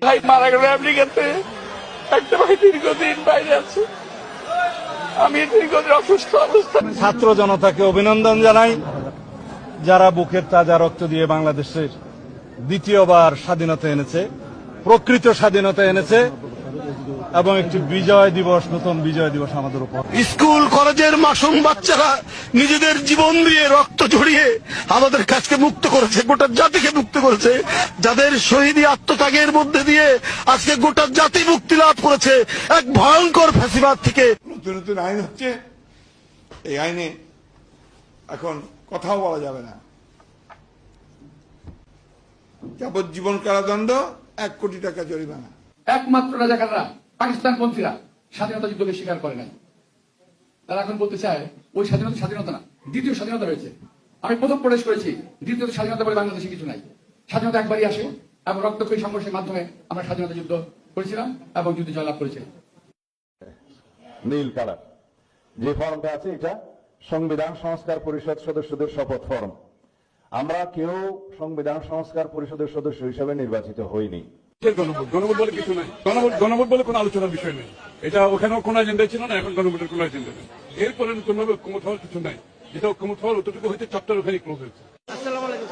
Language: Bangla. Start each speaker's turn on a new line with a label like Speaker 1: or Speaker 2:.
Speaker 1: ভাই মারা গেল আমেরিকাতে, একটা ভাই দীর্ঘদিন বাইরে আছে, আমি দীর্ঘদিন অসুস্থ অবস্থা।
Speaker 2: ছাত্র জনতাকে অভিনন্দন জানাই, যারা বুকের তাজা রক্ত দিয়ে বাংলাদেশের দ্বিতীয়বার স্বাধীনতা এনেছে, প্রকৃত স্বাধীনতা এনেছে এবং একটি বিজয় দিবস, নতুন বিজয় দিবস আমাদের উপর।
Speaker 3: স্কুল কলেজের মাসুম বাচ্চারা নিজেদের জীবন দিয়ে রক্ত ঝরিয়ে আমাদের কাছকে মুক্ত করেছে, গোটা জাতিকে মুক্ত করেছে, যাদের শহীদী আত্মত্যাগের মধ্যে দিয়ে আজকে গোটা জাতি মুক্তি লাভ করেছে এক ভয়ঙ্কর ফ্যাসিবাদ থেকে।
Speaker 4: নতুন নতুন আইন হচ্ছে, এই আইনে এখন কথাও বলা যাবে না। যাবজ্জীবন কারাদণ্ড, 1 কোটি টাকা জরিমানা।
Speaker 1: একমাত্র রাজাকাররা, পাকিস্তানপন্থীরা স্বাধীনতা যুদ্ধকে স্বীকার করে নাই। তারা এখন বলতে চায় ওই স্বাধীনতা স্বাধীনতা না, দ্বিতীয় স্বাধীনতা রয়েছে। আমি প্রথম প্রবেশ করেছি, দ্বিতীয় স্বাধীনতা বলে বাংলাদেশে কিছু নাই। স্বাধীনতা একবারই আসে এবং রক্তক্ষয়ী সংঘর্ষের মাধ্যমে আমরা স্বাধীনতা যুদ্ধ করেছিলাম এবং যুদ্ধে জয়লাভ করেছিলাম।
Speaker 5: নীল কালার যে ফর্মটা আছে, এটা সংবিধান সংস্কার পরিষদ সদস্যদের শপথ ফর্ম। আমরা কেউ সংবিধান সংস্কার পরিষদের সদস্য হিসেবে নির্বাচিত হইনি।
Speaker 6: গণভোট বলে কিছু নাই, গণভোট বলে কোনো আলোচনার বিষয় নেই। এটা ওখানেও কোনো এজেন্ডা ছিল না, এখন গণভোটের কোনো এজেন্ডা নেই। এরপরে নতুন ভাবে ঐক্যমত হওয়ার কিছু নাই। যেটা ঐক্যমত হওয়ার অতটুকু হইতে চ্যাপ্টার ওখানে ক্লোজ হয়েছে।
Speaker 7: আসসালামু আলাইকুম।